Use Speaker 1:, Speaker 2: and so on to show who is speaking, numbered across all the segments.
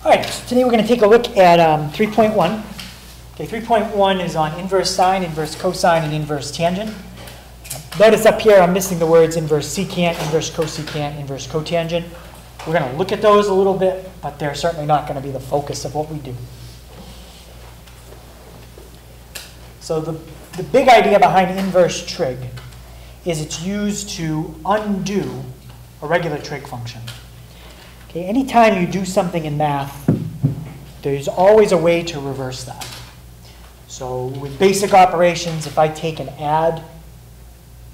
Speaker 1: All right, so today we're going to take a look at 3.1. Okay, 3.1 is on inverse sine, inverse cosine, and inverse tangent. Notice up here I'm missing the words inverse secant, inverse cosecant, inverse cotangent. We're going to look at those a little bit, but they're certainly not going to be the focus of what we do. So the big idea behind inverse trig is it's used to undo a regular trig function. Okay, anytime you do something in math, there's always a way to reverse that. So with basic operations, if I take and add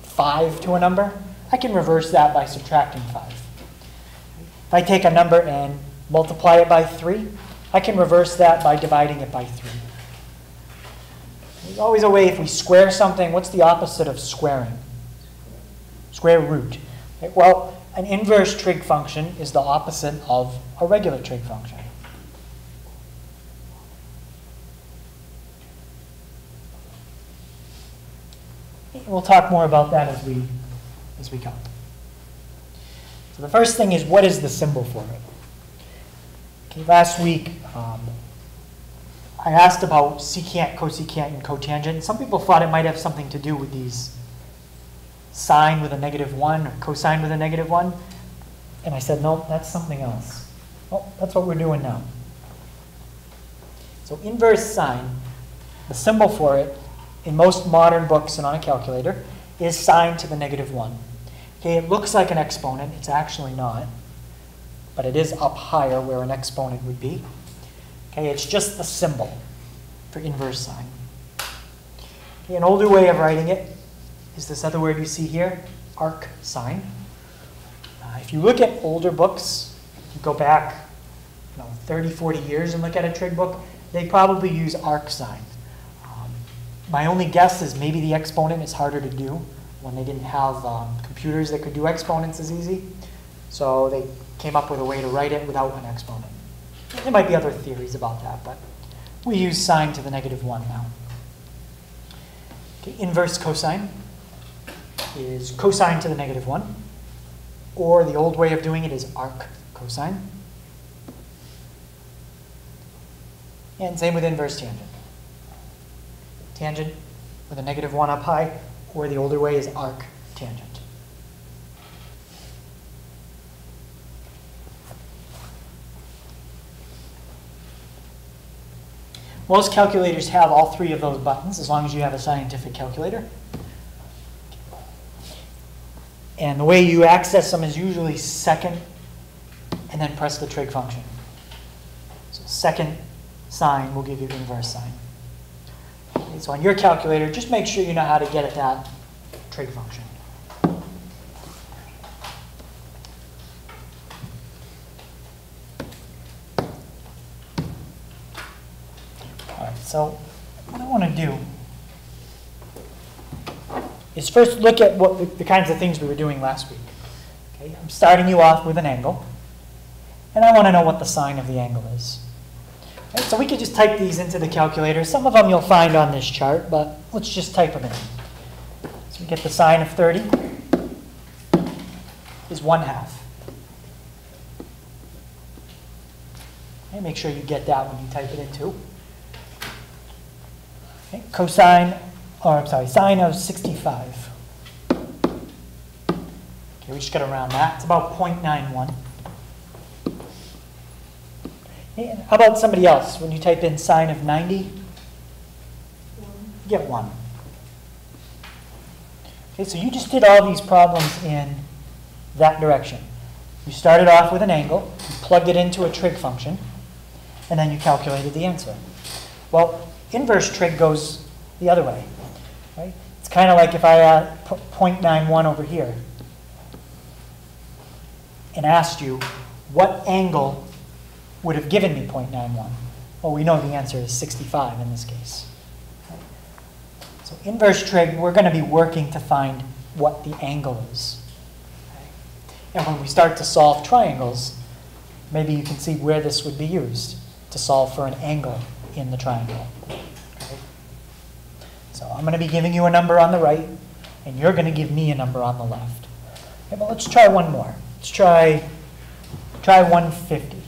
Speaker 1: 5 to a number, I can reverse that by subtracting 5. If I take a number and multiply it by 3, I can reverse that by dividing it by 3. There's always a way, if we square something, what's the opposite of squaring? Square root. Okay, well, an inverse trig function is the opposite of a regular trig function. We'll talk more about that as we go. So the first thing is, what is the symbol for it? Okay, last week, I asked about secant, cosecant, and cotangent. Some people thought it might have something to do with these sine with a -1 or cosine with a -1. And I said, no, that's something else. Well, that's what we're doing now. So inverse sine, the symbol for it in most modern books and on a calculator is sine to the -1. Okay, it looks like an exponent. It's actually not. But it is up higher where an exponent would be. Okay, it's just the symbol for inverse sine. Okay, an older way of writing it is this other word you see here, arc sine. If you look at older books, you go back 30, 40 years and look at a trig book, they probably use arc sine. My only guess is maybe the exponent is harder to do when they didn't have computers that could do exponents as easy. So they came up with a way to write it without an exponent. There might be other theories about that, but we use sine to the -1 now. Okay, inverse cosine is cosine to the -1, or the old way of doing it is arc cosine. And same with inverse tangent. Tangent with a -1 up high, or the older way is arc tangent. Most calculators have all 3 of those buttons, as long as you have a scientific calculator. And the way you access them is usually second, and then press the trig function. So second sine will give you inverse sine. Okay, so on your calculator, just make sure you know how to get at that trig function. All right, so what I want to do is first look at what the kinds of things we were doing last week. Okay, I'm starting you off with an angle, and I want to know what the sine of the angle is. Okay, so we could just type these into the calculator. Some of them you'll find on this chart, but let's just type them in. So we get the sine of 30 is 1/2. Okay, make sure you get that when you type it in too. Okay, sine of 65. Okay, we just got to round that. It's about 0.91. Okay, how about somebody else? When you type in sine of 90, you get 1. Okay, so you just did all these problems in that direction. You started off with an angle, you plugged it into a trig function, and then you calculated the answer. Well, inverse trig goes the other way. Right? It's kind of like if I add 0.91 over here and asked you what angle would have given me 0.91. Well, we know the answer is 65 in this case. Okay. So inverse trig, we're going to be working to find what the angle is. Okay. And when we start to solve triangles, maybe you can see where this would be used to solve for an angle in the triangle. Okay. So I'm going to be giving you a number on the right, and you're going to give me a number on the left. Okay, but let's try one more. Let's try 150.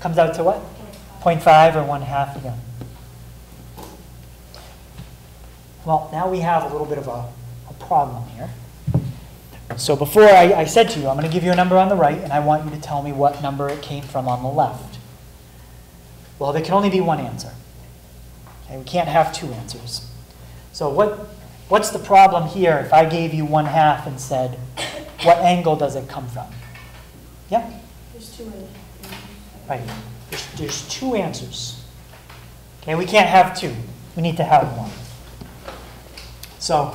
Speaker 1: Comes out to what? 0.5 or 1/2 again. Well, now we have a little bit of a problem here. So before I said to you, I'm going to give you a number on the right, and I want you to tell me what number it came from on the left. Well, there can only be one answer. Okay, we can't have two answers. So what's the problem here if I gave you 1/2 and said, what angle does it come from? Yeah?
Speaker 2: There's two answers.
Speaker 1: Right. There's two answers. Okay, we can't have two. We need to have one. So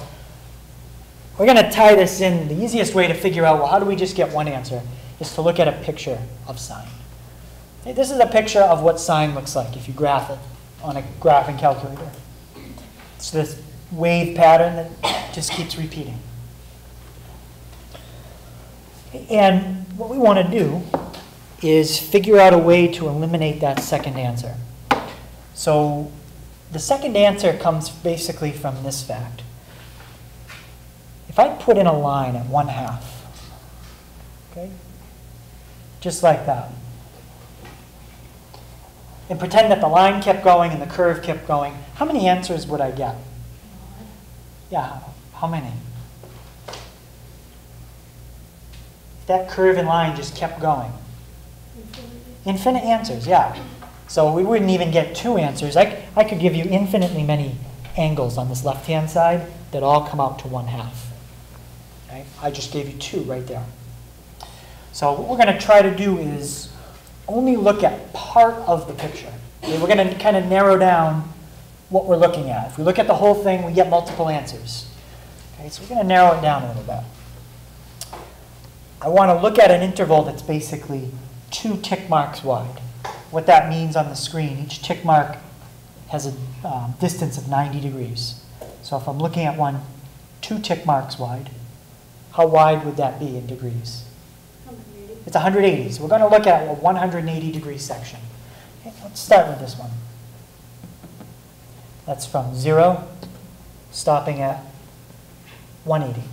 Speaker 1: we're going to tie this in. The easiest way to figure out, well, how do we just get one answer, is to look at a picture of sine. Okay, this is a picture of what sine looks like if you graph it on a graphing calculator. It's this wave pattern that just keeps repeating. And what we want to do is figure out a way to eliminate that second answer. So the second answer comes basically from this fact. If I put in a line at 1/2, okay, just like that, and pretend that the line kept going and the curve kept going, how many answers would I get? Yeah, how many? If that curve and line just kept going. Infinite answers, yeah. So we wouldn't even get two answers. I could give you infinitely many angles on this left-hand side that all come out to 1/2. Okay? I just gave you two right there. So what we're going to try to do is only look at part of the picture. Okay? We're going to kind of narrow down what we're looking at. If we look at the whole thing, we get multiple answers. Okay? So we're going to narrow it down a little bit. I want to look at an interval that's basically 2 tick marks wide. What that means on the screen, each tick mark has a distance of 90 degrees. So if I'm looking at one 2 tick marks wide, how wide would that be in degrees?
Speaker 2: 180.
Speaker 1: It's 180. So we're going to look at a 180-degree section. Okay, let's start with this one. That's from 0, stopping at 180.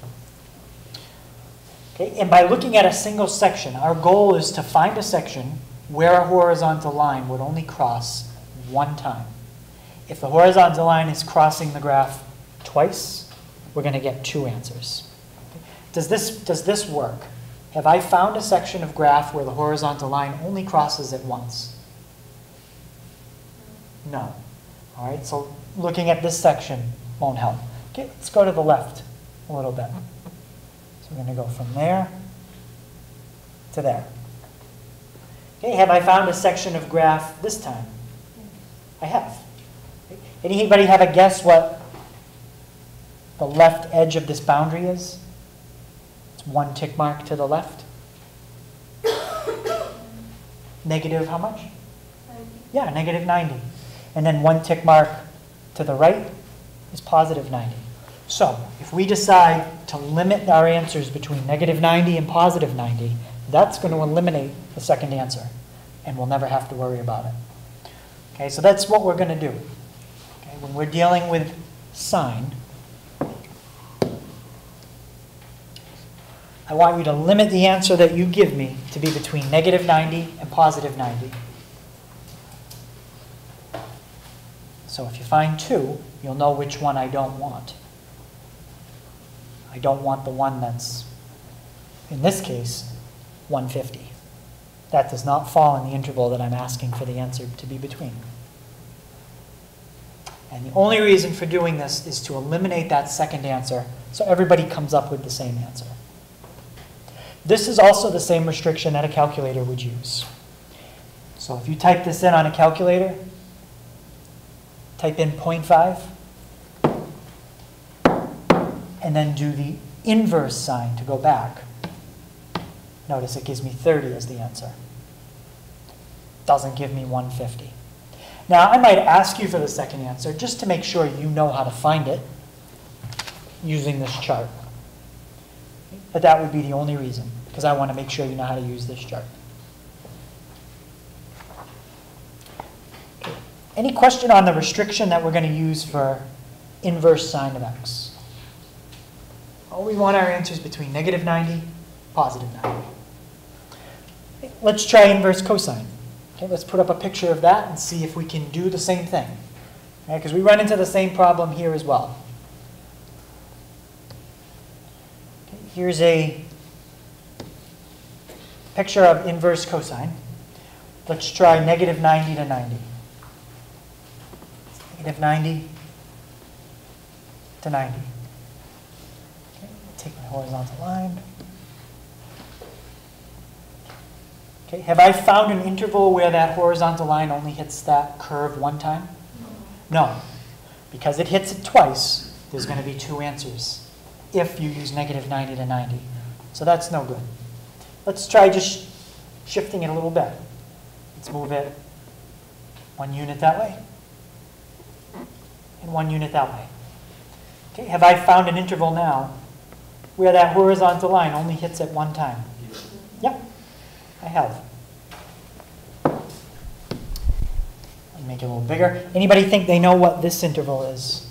Speaker 1: Okay, and by looking at a single section, our goal is to find a section where a horizontal line would only cross one time. If the horizontal line is crossing the graph twice, we're going to get two answers. Okay. Does this work? Have I found a section of graph where the horizontal line only crosses it once? No. All right, so looking at this section won't help. Okay, let's go to the left a little bit. So we're going to go from there to there. Okay, have I found a section of graph this time? I have. Okay. Anybody have a guess what the left edge of this boundary is? It's 1 tick mark to the left. Negative how much?
Speaker 2: 90.
Speaker 1: Yeah, negative 90. And then 1 tick mark to the right is positive 90. So if we decide to limit our answers between negative 90 and positive 90, that's going to eliminate the second answer, and we'll never have to worry about it. Okay, so that's what we're going to do. Okay, when we're dealing with sine, I want you to limit the answer that you give me to be between negative 90 and positive 90. So if you find 2, you'll know which one I don't want. I don't want the one that's, in this case, 150. That does not fall in the interval that I'm asking for the answer to be between. And the only reason for doing this is to eliminate that second answer so everybody comes up with the same answer. This is also the same restriction that a calculator would use. So if you type this in on a calculator, type in 0.5, and then do the inverse sign to go back. Notice it gives me 30 as the answer. Doesn't give me 150. Now, I might ask you for the second answer just to make sure you know how to find it using this chart. But that would be the only reason, because I want to make sure you know how to use this chart. Okay. Any question on the restriction that we're going to use for inverse sine of x? Oh, we want our answers between negative 90, positive 90. Let's try inverse cosine. Okay, let's put up a picture of that and see if we can do the same thing. Because we run into the same problem here as well. Okay, here's a picture of inverse cosine. Let's try negative 90 to 90. Negative 90 to 90. Okay, take my horizontal line. Okay, have I found an interval where that horizontal line only hits that curve one time? No. Because it hits it twice, there's going to be two answers if you use negative 90 to 90. So that's no good. Let's try just shifting it a little bit. Let's move it 1 unit that way and 1 unit that way. Okay, have I found an interval now where that horizontal line only hits it one time? Yep, I have. I'll make it a little bigger. Anybody think they know what this interval is?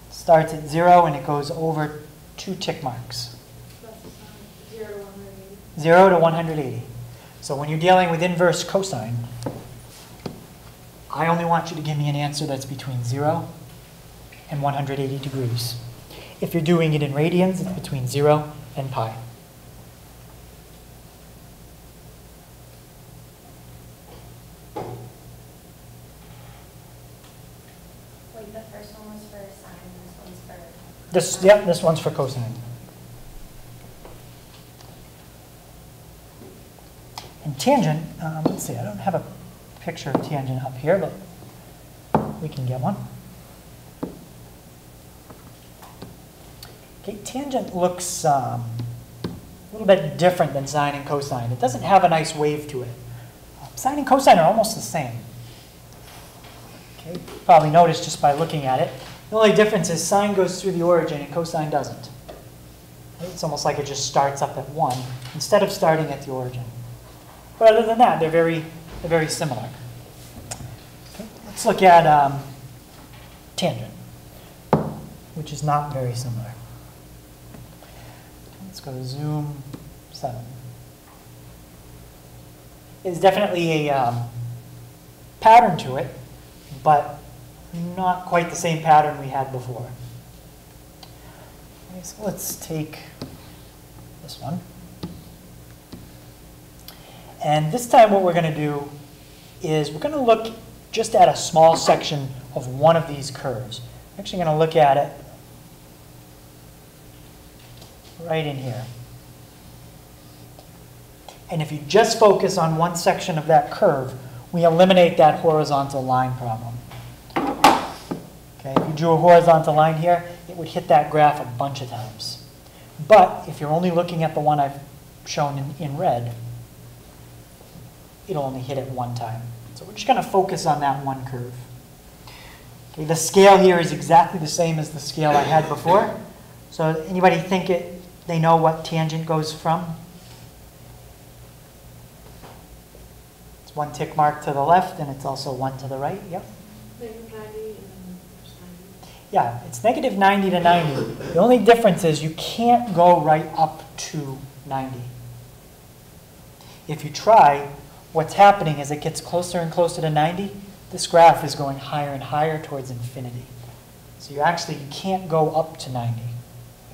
Speaker 1: Starts at 0 and it goes over 2 tick marks.
Speaker 2: 0 to 180.
Speaker 1: 0 to 180. So when you're dealing with inverse cosine, I only want you to give me an answer that's between 0 and 180 degrees. If you're doing it in radians, it's between 0 and pi.
Speaker 3: Wait, the first one was for sine, this one's for...
Speaker 1: This one's for cosine. And tangent, let's see, I don't have a picture of tangent up here, but we can get one. Okay, tangent looks a little bit different than sine and cosine. It doesn't have a nice wave to it. Sine and cosine are almost the same. Okay, you probably noticed just by looking at it. The only difference is sine goes through the origin and cosine doesn't. It's almost like it just starts up at 1 instead of starting at the origin. But other than that, they're very similar. Okay, let's look at tangent, which is not very similar. Let's go to zoom 7. There's definitely a pattern to it, but not quite the same pattern we had before. Okay, so let's take this one. And this time what we're going to do is we're going to look just at a small section of one of these curves. I'm actually going to look at it right in here. And if you just focus on one section of that curve, we eliminate that horizontal line problem. Okay, if you drew a horizontal line here, it would hit that graph a bunch of times. But if you're only looking at the one I've shown in red, it'll only hit it one time. So we're just going to focus on that one curve. Okay, the scale here is exactly the same as the scale I had before. So anybody think they know what tangent goes from? It's 1 tick mark to the left, and it's also 1 to the right. Yep.
Speaker 2: Negative 90 and then there's 90.
Speaker 1: Yeah, it's negative 90 to 90. The only difference is you can't go right up to 90. If you try, what's happening is it gets closer and closer to 90, this graph is going higher and higher towards infinity. So you can't go up to 90. You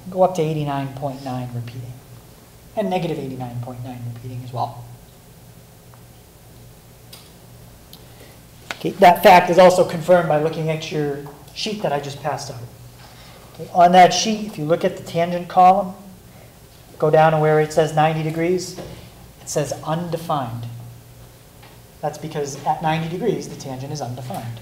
Speaker 1: can go up to 89.9 repeating, and negative 89.9 repeating as well. Okay, that fact is also confirmed by looking at your sheet that I just passed out. Okay, on that sheet, if you look at the tangent column, go down to where it says 90 degrees, it says undefined. That's because at 90 degrees, the tangent is undefined.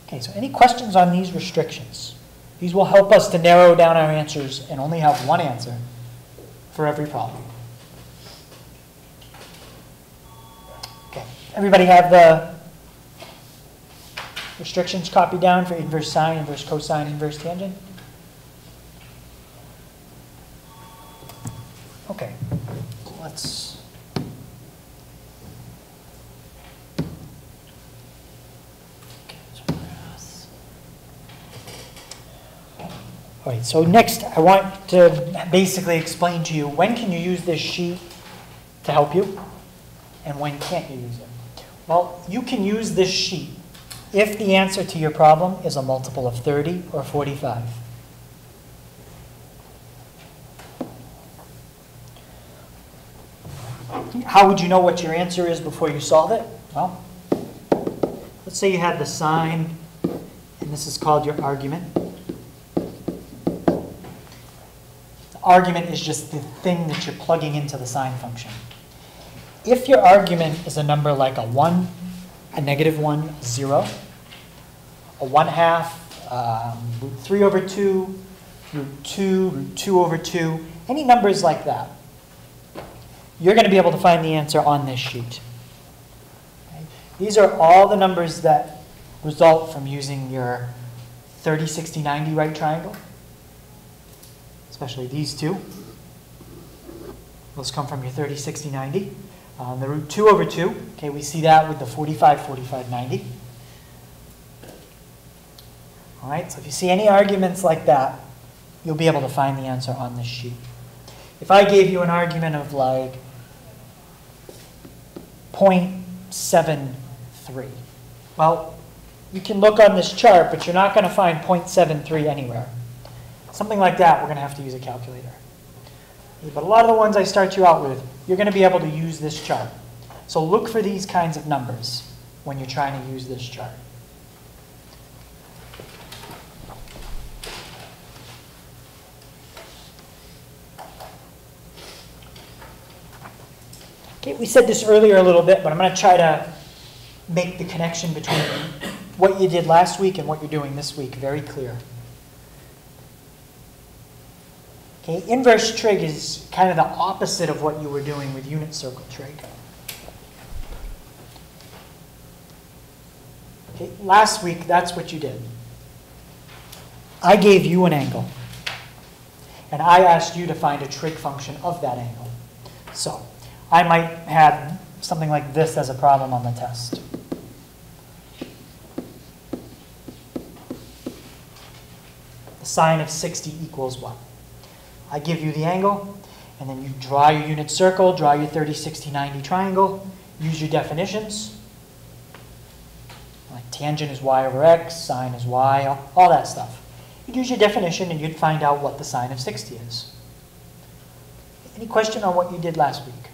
Speaker 1: Okay, so any questions on these restrictions? These will help us to narrow down our answers and only have one answer for every problem. Okay, everybody have the restrictions copied down for inverse sine, inverse cosine, inverse tangent? Okay, let's All right, so next I want to basically explain to you when can you use this sheet to help you and when can't you use it. Well, you can use this sheet if the answer to your problem is a multiple of 30 or 45. How would you know what your answer is before you solve it? Well, let's say you have the sine, and this is called your argument. The argument is just the thing that you're plugging into the sine function. If your argument is a number like a 1, a -1, 0, a 1/2, root 3 over 2, root 2, root 2 over 2, any numbers like that, you're going to be able to find the answer on this sheet. Okay? These are all the numbers that result from using your 30, 60, 90 right triangle, especially these two. Those come from your 30, 60, 90. The root 2 over 2, okay, we see that with the 45, 45, 90. All right, so if you see any arguments like that, you'll be able to find the answer on this sheet. If I gave you an argument of like 0.73, well, you can look on this chart, but you're not going to find 0.73 anywhere. Something like that, we're going to have to use a calculator. But a lot of the ones I start you out with, you're going to be able to use this chart. So look for these kinds of numbers when you're trying to use this chart. Okay, we said this earlier a little bit, but I'm going to try to make the connection between what you did last week and what you're doing this week very clear. Okay, inverse trig is kind of the opposite of what you were doing with unit circle trig. Okay, last week, that's what you did. I gave you an angle, and I asked you to find a trig function of that angle. So I might have something like this as a problem on the test. The sine of 60 equals what? I give you the angle, and then you draw your unit circle, draw your 30, 60, 90 triangle, use your definitions. Like tangent is y over x, sine is y, all that stuff. You'd use your definition, and you'd find out what the sine of 60 is. Any question on what you did last week?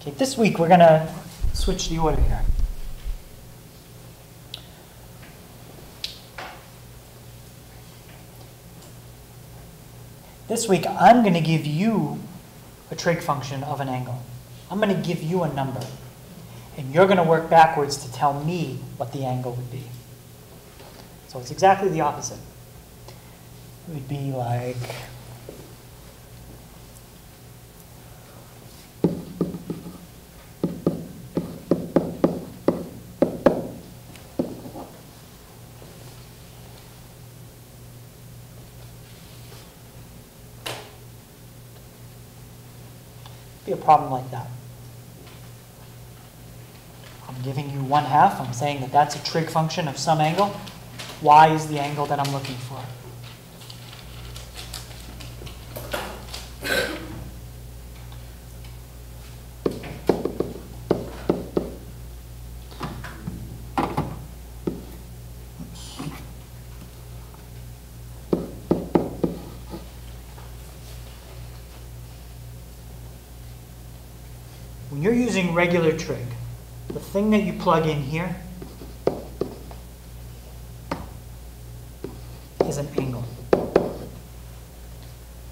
Speaker 1: Okay, this week we're going to switch the order here. This week, I'm going to give you a trig function of an angle. I'm going to give you a number. And you're going to work backwards to tell me what the angle would be. So it's exactly the opposite. It would be like a problem like that. I'm giving you 1/2. I'm saying that that's a trig function of some angle. Y is the angle that I'm looking for. When you're using regular trig, the thing that you plug in here is an angle.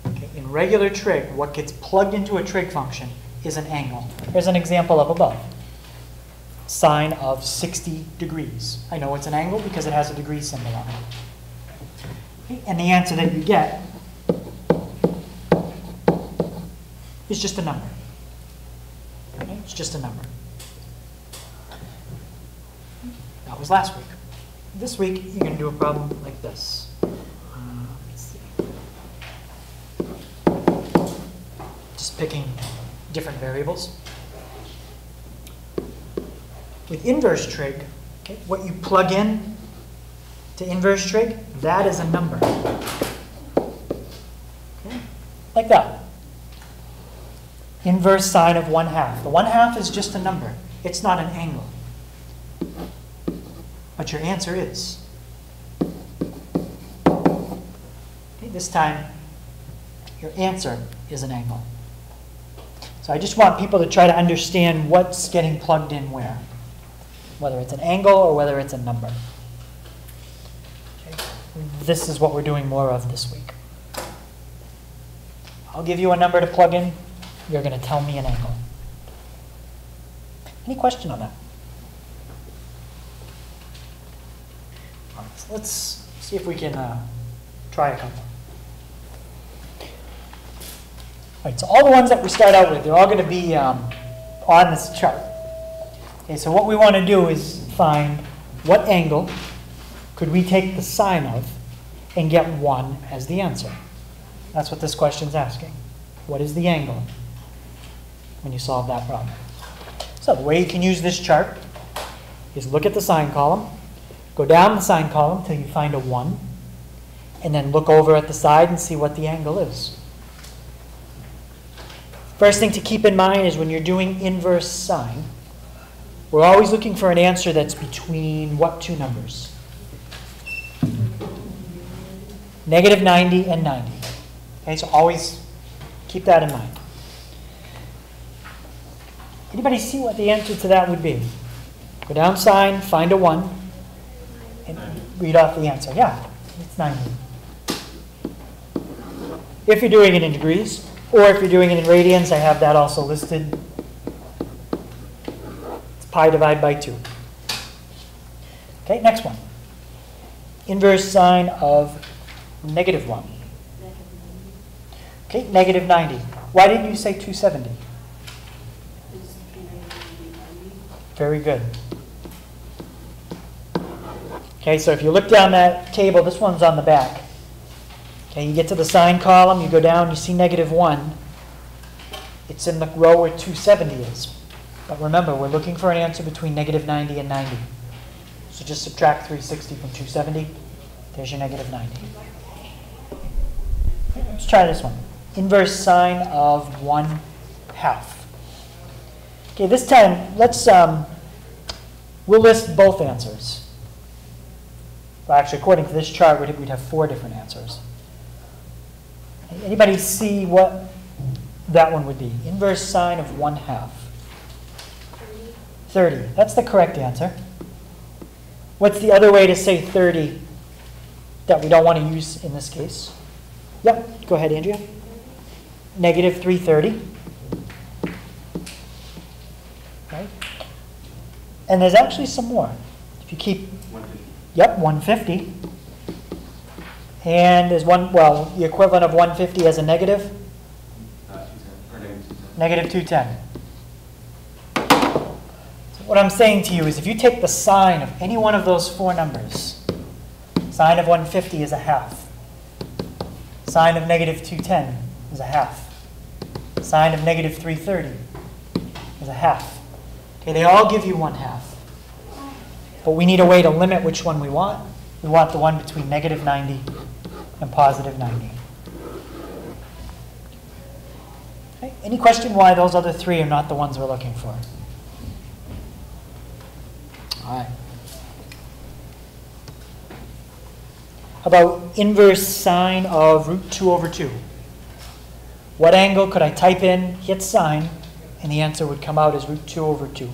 Speaker 1: Okay, in regular trig, what gets plugged into a trig function is an angle. Here's an example up above. Sine of 60 degrees. I know it's an angle because it has a degree symbol on it. Okay, and the answer that you get is just a number. Okay, it's just a number. That was last week. This week, you're going to do a problem like this. Let's see. Just picking different variables. With inverse trig, okay, what you plug in to inverse trig, that is a number. Okay? Like that. Inverse sine of 1/2. The 1/2 is just a number. It's not an angle. But your answer is. Okay, this time, your answer is an angle. So I just want people to try to understand what's getting plugged in where. Whether it's an angle or whether it's a number. Okay. This is what we're doing more of this week. I'll give you a number to plug in. You're going to tell me an angle. Any question on that? All right, so let's see if we can try a couple. All right, so all the ones that we start out with, they're all going to be on this chart. Okay, so what we want to do is find what angle could we take the sine of and get 1 as the answer. That's what this question's asking. What is the angle when you solve that problem? So the way you can use this chart is look at the sine column, go down the sine column till you find a 1, and then look over at the side and see what the angle is. First thing to keep in mind is when you're doing inverse sine, we're always looking for an answer that's between what two numbers? Negative 90 and 90. Okay, so always keep that in mind. Anybody see what the answer to that would be? Go down sine, find a 1, and read off the answer. Yeah, it's 90. If you're doing it in degrees, or if you're doing it in radians, I have that also listed. It's pi divided by 2. Okay, next one. Inverse sine of negative 1. Okay, negative 90. Why didn't you say 270? Very good. Okay, so if you look down that table, this one's on the back. Okay, you get to the sine column, you go down, you see negative 1. It's in the row where 270 is. But remember, we're looking for an answer between negative 90 and 90. So just subtract 360 from 270. There's your negative 90. Okay, let's try this one. Inverse sine of 1/2. Okay, this time, we'll list both answers. Well, actually, according to this chart, we'd have 4 different answers. Anybody see what that one would be? Inverse sine of 1/2. 30. That's the correct answer. What's the other way to say 30 that we don't want to use in this case? Yep, go ahead, Andrea. Negative 330. Right? And there's actually some more. If you keep,
Speaker 4: 150.
Speaker 1: Yep, 150. And there's the equivalent of 150 as a negative?
Speaker 4: 210.
Speaker 1: Negative 210. So what I'm saying to you is if you take the sine of any one of those 4 numbers, sine of 150 is 1/2. Sine of negative 210 is 1/2. Sine of negative 330 is 1/2. Okay, they all give you 1/2. But we need a way to limit which one we want. We want the one between negative 90 and positive 90. Okay, any question why those other 3 are not the ones we're looking for? All right. How about inverse sine of root 2/2? What angle could I type in, hit sine, and the answer would come out as root 2/2?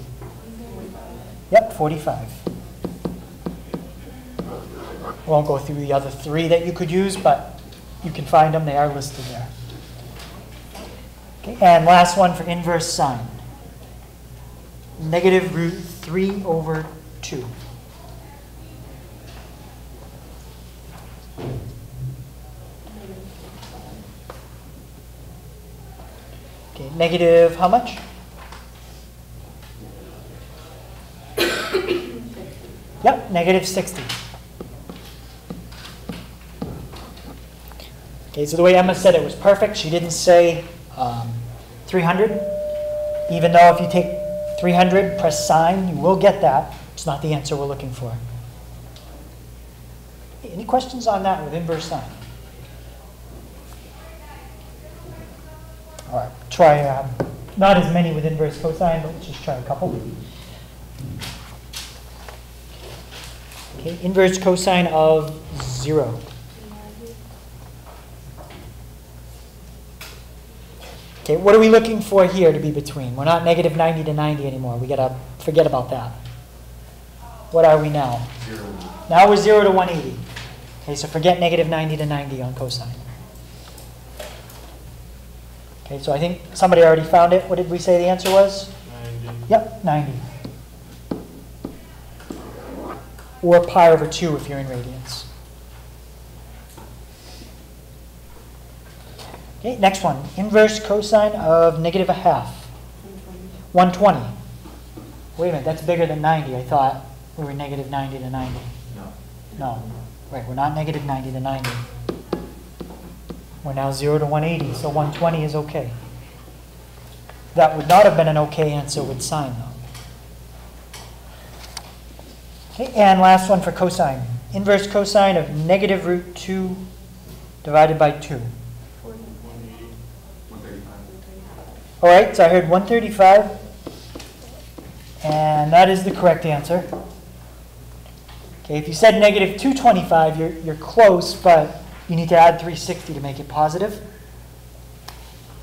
Speaker 1: Yep, 45. I won't go through the other 3 that you could use, but you can find them. They are listed there. Okay, and last one for inverse sine. Negative root 3/2. Okay, negative how much? Yep, negative 60. Okay, so the way Emma said it was perfect. She didn't say 300, even though if you take 300, press sine, you will get that. It's not the answer we're looking for. Okay, any questions on that with inverse sine? All right, try not as many with inverse cosine, but let's just try a couple. Okay, inverse cosine of 0. Okay, what are we looking for here to be between? We're not negative 90 to 90 anymore. We gotta forget about that. What are we now?
Speaker 4: 0.
Speaker 1: Now we're 0 to 180. Okay, so forget negative 90 to 90 on cosine. Okay, so I think somebody already found it. What did we say the answer was?
Speaker 4: 90.
Speaker 1: Yep, 90. Or pi over 2 if you're in radians. Okay, next one. Inverse cosine of negative a half. 120. Wait a minute, that's bigger than 90. I thought we were negative 90 to 90.
Speaker 4: No.
Speaker 1: No. Right, we're not negative 90 to 90. We're now 0 to 180, so 120 is okay. That would not have been an okay answer with sine, though. Okay, and last one for cosine. Inverse cosine of negative root 2 divided by 2.
Speaker 4: 135.
Speaker 1: All right, so I heard 135, and that is the correct answer. Okay, if you said negative 225, you're close, but you need to add 360 to make it positive.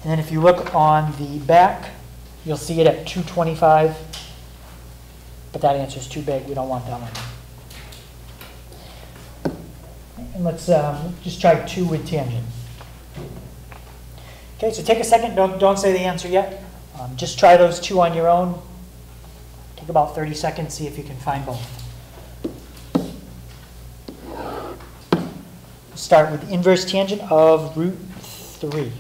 Speaker 1: And then if you look on the back, you'll see it at 225, but that answer is too big. We don't want that one. And let's just try 2 with tangent. Okay, so take a second. Don't say the answer yet. Just try those 2 on your own. Take about 30 seconds, see if you can find both. Start with inverse tangent of root 3.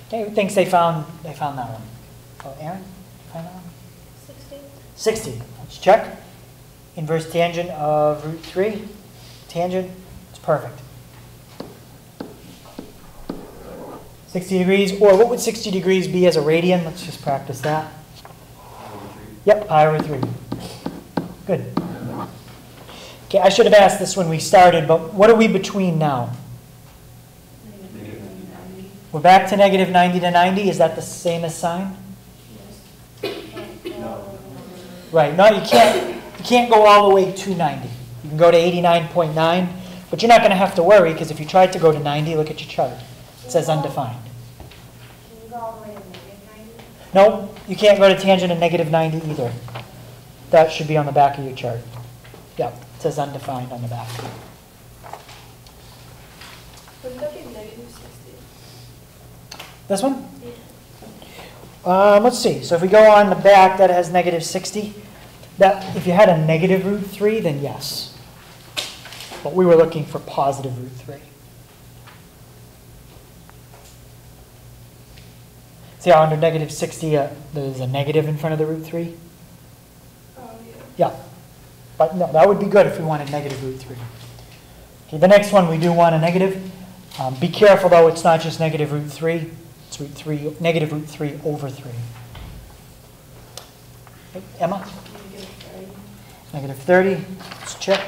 Speaker 1: Okay, who thinks they found that one? Oh, Aaron, you find that one?
Speaker 2: 60.
Speaker 1: 60. Let's check. Inverse tangent of root 3. Tangent. It's perfect. 60 degrees, or what would 60 degrees be as a radian? Let's just practice that. Yep, pi over 3. Good. Okay, I should have asked this when we started, but what are we between now? We're back to negative 90 to 90. Is that the same as sine?
Speaker 4: No.
Speaker 1: Right. No, you can't go all the way to 90. You can go to 89.9, but you're not going to have to worry, because if you tried to go to 90, look at your chart. It says undefined.
Speaker 3: Can you go all the way to negative 90?
Speaker 1: No, you can't go to tangent of negative 90 either. That should be on the back of your chart. Yep, it says undefined on the back.
Speaker 2: Wouldn't that be negative 60?
Speaker 1: This one? Let's see. So if we go on the back, that has negative 60. That, if you had a negative root 3, then yes. But we were looking for positive root 3. See how under negative 60, there's a negative in front of the root 3?
Speaker 2: Oh, yeah.
Speaker 1: Yeah. But no, that would be good if we wanted negative root 3. Okay, the next one we do want a negative. Be careful, though, it's not just negative root 3. It's root 3, negative root 3 over 3. Okay, Emma? Negative 30. Let's check.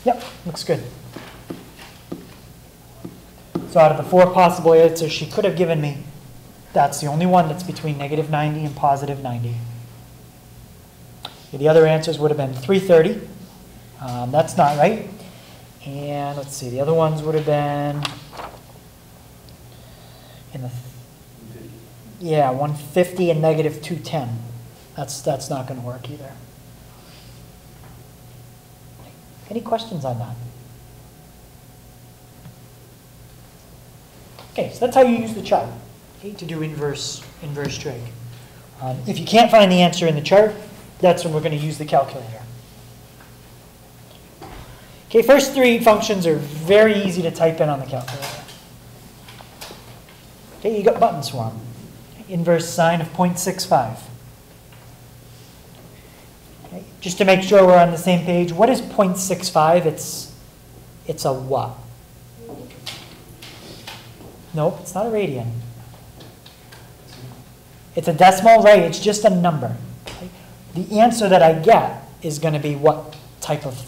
Speaker 1: Yep, looks good. So out of the 4 possible answers she could have given me, that's the only one that's between negative 90 and positive 90. Okay, the other answers would have been 330. That's not right. And let's see, the other ones would have been in the 150 and negative 210. That's not going to work either. Any questions on that? Okay, so that's how you use the chart, okay, to do inverse trig. If you can't find the answer in the chart, that's when we're going to use the calculator. Okay, first 3 functions are very easy to type in on the calculator. Okay, you got buttons for them. Inverse sine of 0.65. Okay, just to make sure we're on the same page, what is 0.65? It's a what? Nope, it's not a radian. It's a decimal, right? It's just a number. Okay? The answer that I get is going to be what type of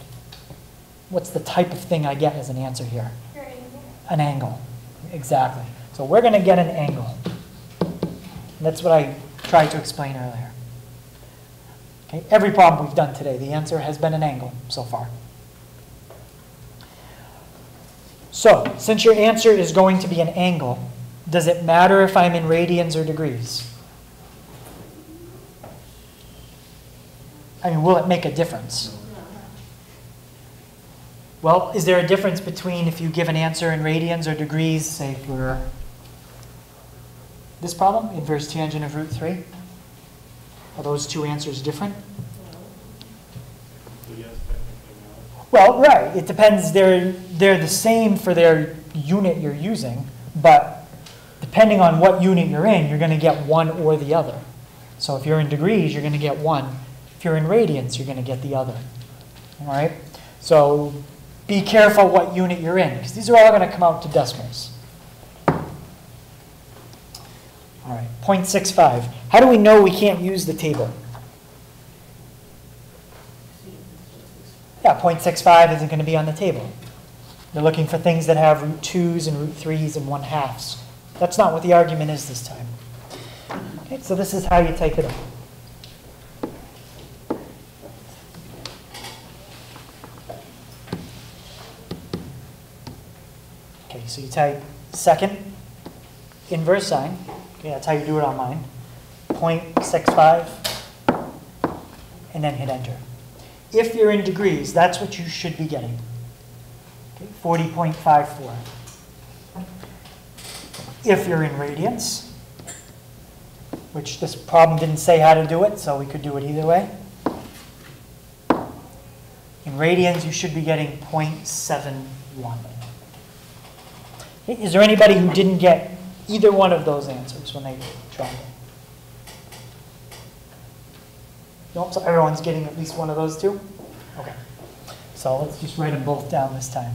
Speaker 1: what's the type of thing I get as an answer here?
Speaker 3: Your angle.
Speaker 1: An angle, exactly. So we're going to get an angle. That's what I tried to explain earlier. Okay, every problem we've done today, the answer has been an angle so far. So, since your answer is going to be an angle, does it matter if I'm in radians or degrees? I mean, will it make a difference? Well, is there a difference between if you give an answer in radians or degrees, say for this problem, inverse tangent of root 3? Are those two answers different? Well, right. It depends. They're the same for their unit you're using, but depending on what unit you're in, you're going to get one or the other. So if you're in degrees, you're going to get one. If you're in radians, you're going to get the other. All right? So be careful what unit you're in, because these are all going to come out to decimals. All right, 0.65. How do we know we can't use the table? Yeah, 0.65 isn't going to be on the table. They're looking for things that have root 2s and root 3s and 1/2s. That's not what the argument is this time. Okay, so this is how you type it up. Okay, so you type second inverse sine. Okay, that's how you do it on mine. 0.65, and then hit enter. If you're in degrees, that's what you should be getting. Okay, 40.54. If you're in radians, which this problem didn't say how to do it, so we could do it either way. In radians, you should be getting 0.71. Okay, is there anybody who didn't get either one of those answers when they tried it? Nope, so everyone's getting at least one of those two? Okay. So let's just write them both down this time.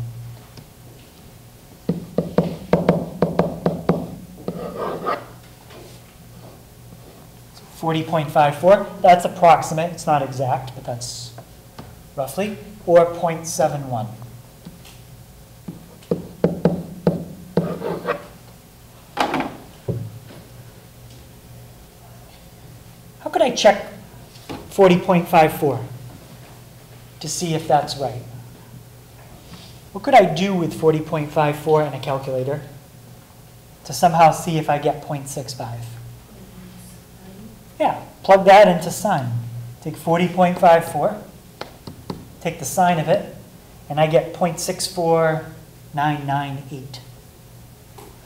Speaker 1: So 40.54, that's approximate, it's not exact, but that's roughly, or 0.71. How could I check 40.54 to see if that's right? What could I do with 40.54 in a calculator to somehow see if I get 0.65? Yeah, plug that into sine. Take 40.54, take the sine of it, and I get 0.64998.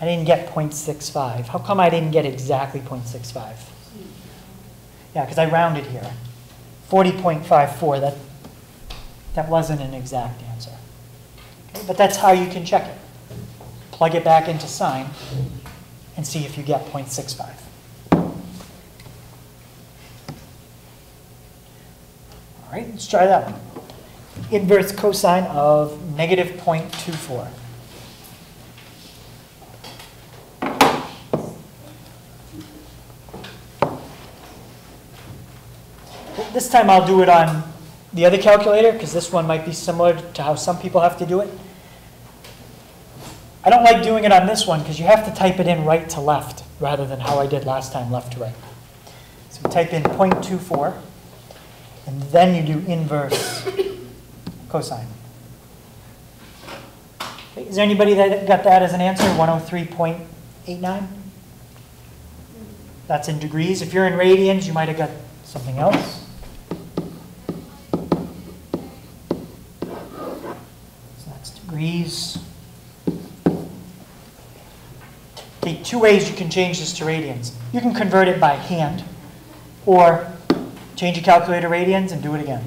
Speaker 1: I didn't get 0.65. How come I didn't get exactly 0.65? Yeah, because I rounded here. 40.54, that wasn't an exact answer. Okay, but that's how you can check it. Plug it back into sine and see if you get 0.65. All right, let's try that one. Inverse cosine of negative 0.24. This time I'll do it on the other calculator, because this one might be similar to how some people have to do it. I don't like doing it on this one, because you have to type it in right to left, rather than how I did last time, left to right. So type in 0.24, and then you do inverse cosine. Okay, is there anybody that got that as an answer, 103.89? That's in degrees. If you're in radians, you might have got something else. Degrees. Okay, two ways you can change this to radians. You can convert it by hand, or change your calculator radians and do it again.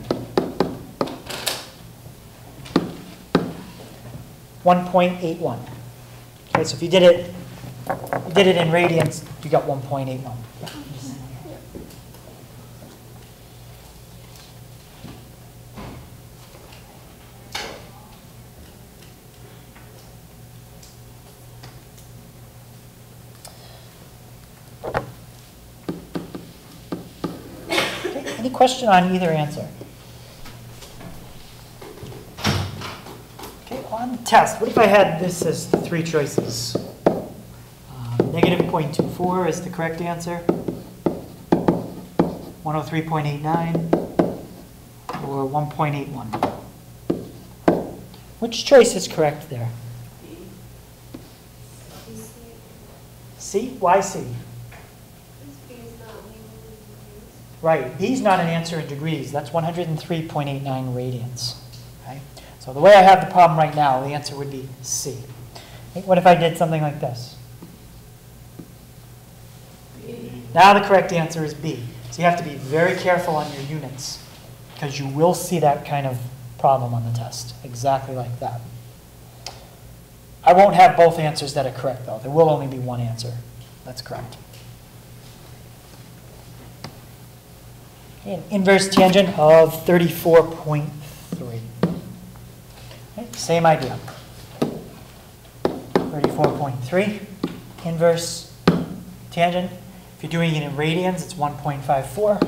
Speaker 1: 1.81. Okay, so if you did it in radians, you got 1.81. Any question on either answer? on the test, what if I had this as the three choices? Negative 0.24 is the correct answer. 103.89 or 1.81. Which choice is correct there? C? Why C? Right, B is not an answer in degrees. That's 103.89 radians. Okay? So the way I have the problem right now, the answer would be C. Okay, what if I did something like this? Now the correct answer is B. So you have to be very careful on your units because you will see that kind of problem on the test, exactly like that. I won't have both answers that are correct, though. There will only be one answer that's correct. An inverse tangent of 34.3. Okay, same idea. 34.3, inverse tangent. If you're doing it in radians, it's 1.54.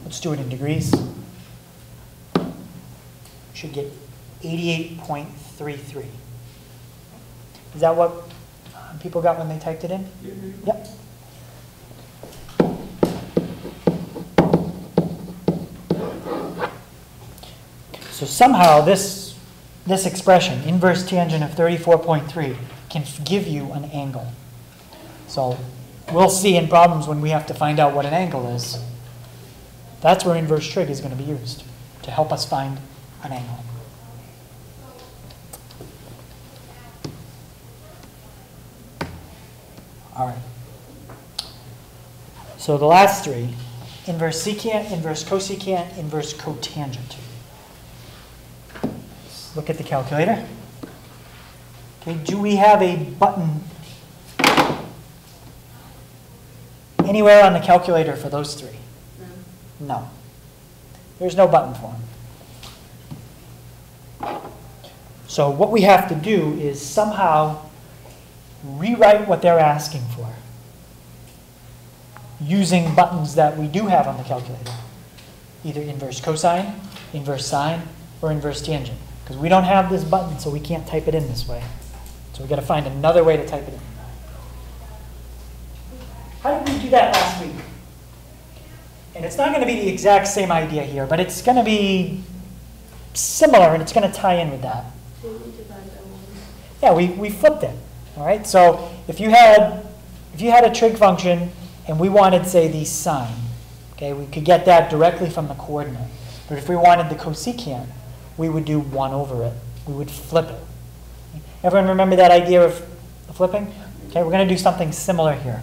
Speaker 1: Let's do it in degrees. Should get 88.33. Is that what people got when they typed it in? Mm-hmm. Yep. So somehow this expression, inverse tangent of 34.3, can give you an angle. So we'll see in problems when we have to find out what an angle is. That's where inverse trig is going to be used, to help us find an angle. All right. So the last three, inverse secant, inverse cosecant, inverse cotangent. Let's look at the calculator. Okay, do we have a button anywhere on the calculator for those three? No. There's no button for them. So what we have to do is somehow rewrite what they're asking for using buttons that we do have on the calculator. Either inverse cosine, inverse sine, or inverse tangent. Because we don't have this button, so we can't type it in this way. So we've got to find another way to type it in. How did we do that last week? And it's not going to be the exact same idea here, but it's going to be similar, and it's going to tie in with that. Yeah, we flipped it. All right. So if you had a trig function and we wanted, say, the sine, okay, we could get that directly from the coordinate. But if we wanted the cosecant, we would do 1 over it. We would flip it. Everyone remember that idea of flipping? Okay, we're going to do something similar here.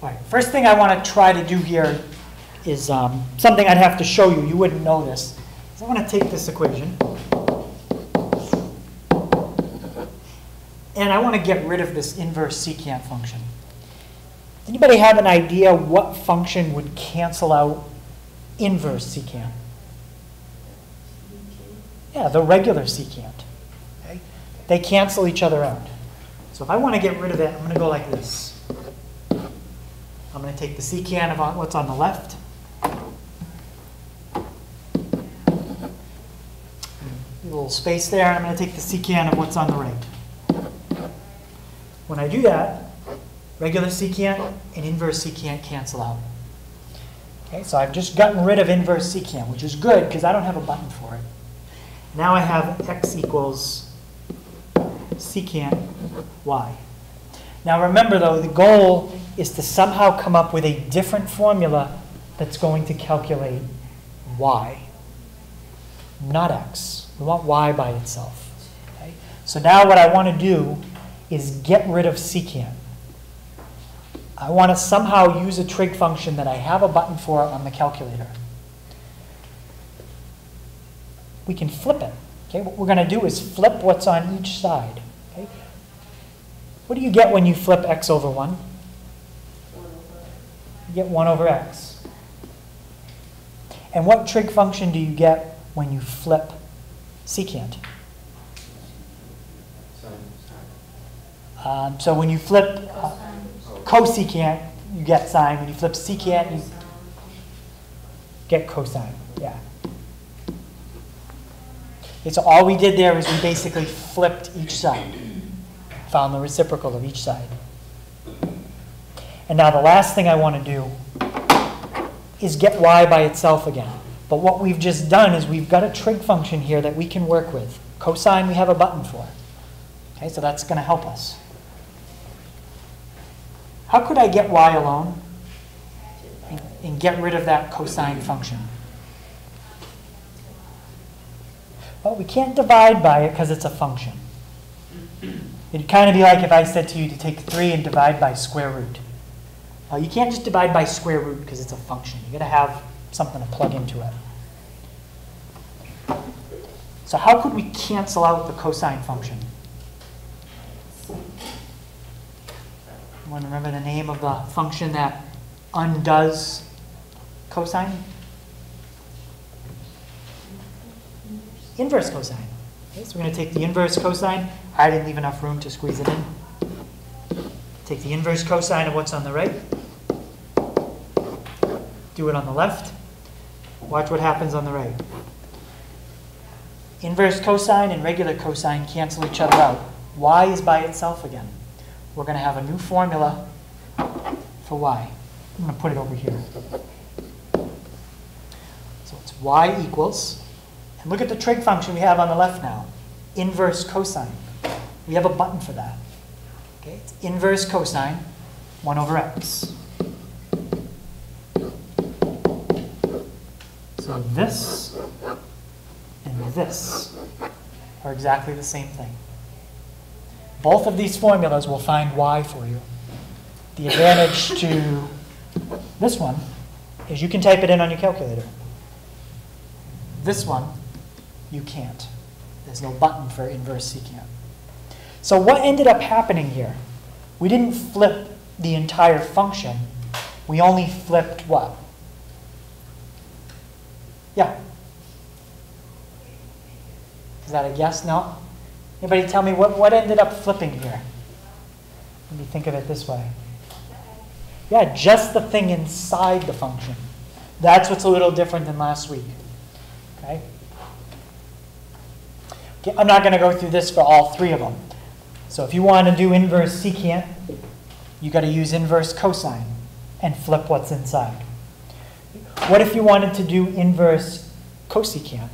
Speaker 1: All right, first thing I want to try to do here is something I'd have to show you. You wouldn't know this. So I want to take this equation, and I want to get rid of this inverse secant function. Anybody have an idea what function would cancel out inverse secant? Yeah, the regular secant. Okay? They cancel each other out. So if I want to get rid of it, I'm going to go like this. I'm going to take the secant of what's on the left. A little space there, and I'm going to take the secant of what's on the right. When I do that, regular secant and inverse secant cancel out. Okay, so I've just gotten rid of inverse secant, which is good because I don't have a button for it. Now I have x equals secant y. Now remember, though, the goal is to somehow come up with a different formula that's going to calculate y, not x. We want y by itself. Okay? So now what I want to do is get rid of secant. I want to somehow use a trig function that I have a button for on the calculator. We can flip it. Okay? What we're going to do is flip what's on each side. Okay? What do you get when you flip x over 1? You get 1 over x. And what trig function do you get when you flip secant? So when you flip cosecant, you get sine. When you flip secant, you get cosine. Yeah. Okay, so all we did there is we basically flipped each side, found the reciprocal of each side. And now the last thing I want to do is get y by itself again. But what we've just done is we've got a trig function here that we can work with. Cosine we have a button for. Okay, so that's going to help us. How could I get y alone and get rid of that cosine function? Well, we can't divide by it because it's a function. It'd kind of be like if I said to you to take 3 and divide by square root. You can't just divide by square root because it's a function. You've got to have something to plug into it. So how could we cancel out the cosine function? Want to remember the name of the function that undoes cosine? Inverse cosine. Okay, so we're going to take the inverse cosine. I didn't leave enough room to squeeze it in. Take the inverse cosine of what's on the right. Do it on the left. Watch what happens on the right. Inverse cosine and regular cosine cancel each other out. Y is by itself again. We're going to have a new formula for y. I'm going to put it over here. So it's y equals, and look at the trig function we have on the left now, inverse cosine. We have a button for that. Okay, it's inverse cosine, 1 over x. So this and this are exactly the same thing. Both of these formulas will find y for you. The advantage to this one is you can type it in on your calculator. This one, you can't. There's no button for inverse secant. So what ended up happening here? We didn't flip the entire function. We only flipped what? Yeah. Is that a yes? No? Anybody tell me what ended up flipping here? Let me think of it this way. Yeah, just the thing inside the function. That's what's a little different than last week. Okay? Okay, I'm not going to go through this for all 3 of them. So if you want to do inverse secant, you've got to use inverse cosine and flip what's inside. What if you wanted to do inverse cosecant?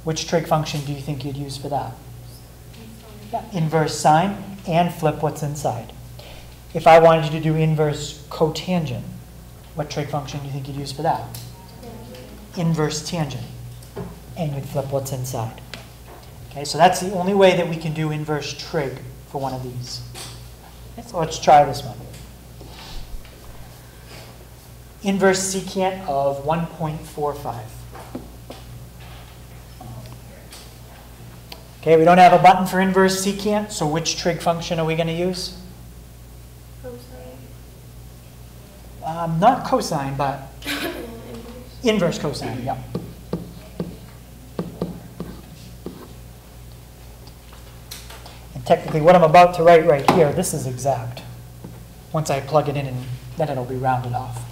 Speaker 1: Which trig function do you think you'd use for that? Yeah, inverse sine and flip what's inside. If I wanted you to do inverse cotangent, what trig function do you think you'd use for that? Inverse tangent. And you'd flip what's inside. Okay, so that's the only way that we can do inverse trig for one of these. Okay, so let's try this one. Inverse secant of 1.45. Okay, we don't have a button for inverse secant, so which trig function are we going to use?
Speaker 2: Cosine.
Speaker 1: Not cosine, but inverse cosine, yeah. And technically what I'm about to write right here, this is exact. Once I plug it in, and then it'll be rounded off.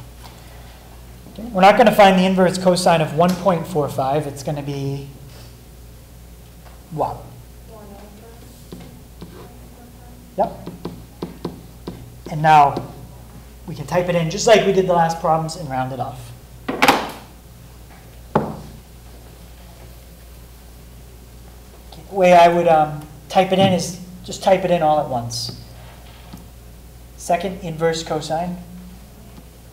Speaker 1: Okay, we're not going to find the inverse cosine of 1.45. It's going to be what?
Speaker 2: 1 over.
Speaker 1: Yep. And now we can type it in just like we did the last problems and round it off. Okay, the way I would type it in is just type it in all at once. Second inverse cosine,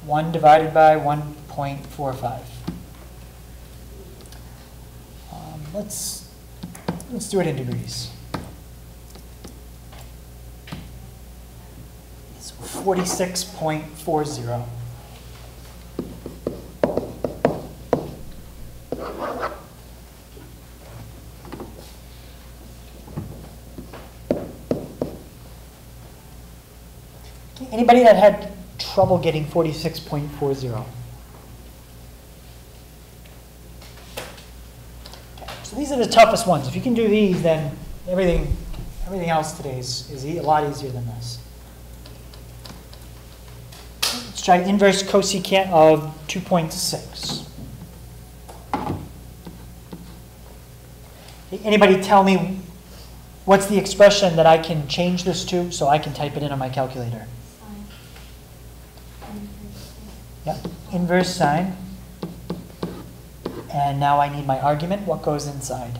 Speaker 1: 1 divided by 1.45. Let's do it in degrees. It's 46.40. Anybody that had trouble getting 46.40? So these are the toughest ones. If you can do these, then everything else today is a lot easier than this. Let's try inverse cosecant of 2.6. Anybody tell me what's the expression that I can change this to so I can type it in on my calculator?
Speaker 2: Sine.
Speaker 1: Yep, inverse sine. And now I need my argument. What goes inside?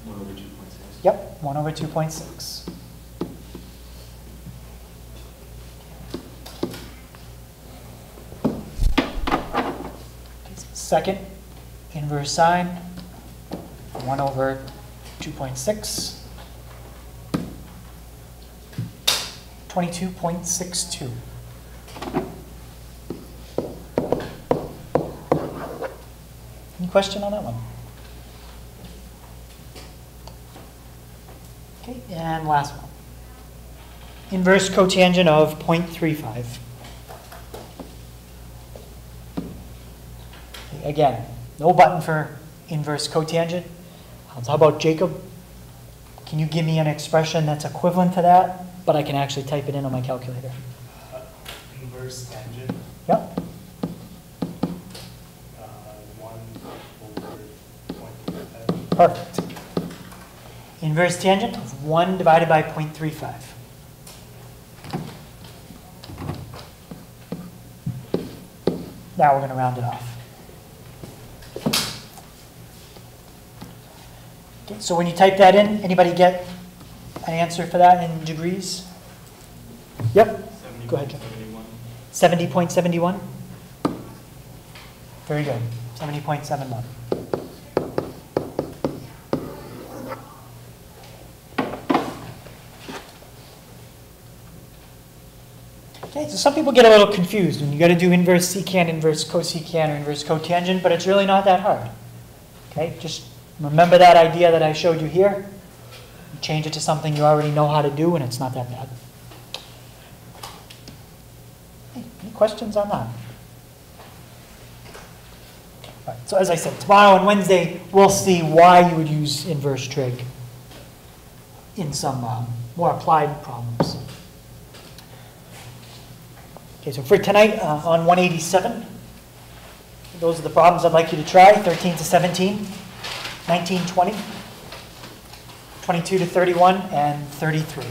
Speaker 4: 1 over 2.6.
Speaker 1: Yep, 1 over 2.6. Second, inverse sine, 1 over 2.6, 22.62. Any question on that one? Okay, and last one. Inverse cotangent of 0.35. Again, no button for inverse cotangent. How about Jacob? Can you give me an expression that's equivalent to that, but I can actually type it in on my calculator?
Speaker 5: Inverse tangent.
Speaker 1: Yep.
Speaker 5: 1 over 0.35.
Speaker 1: Perfect. Inverse tangent of 1 divided by 0.35. Now we're going to round it off. Okay, so when you type that in, anybody get an answer for that in degrees? Yep. Go ahead, John. 70.71? Very good. 70.71. Okay, so some people get a little confused when you got to do inverse secant, inverse cosecant, or inverse cotangent, but it's really not that hard. Okay, just remember that idea that I showed you here. You change it to something you already know how to do, and it's not that bad. Hey, any questions on that? All right, so as I said, tomorrow and Wednesday, we'll see why you would use inverse trig in some more applied problems. Okay, so for tonight on 187, those are the problems I'd like you to try, 13 to 17, 19, 20, 22 to 31, and 33.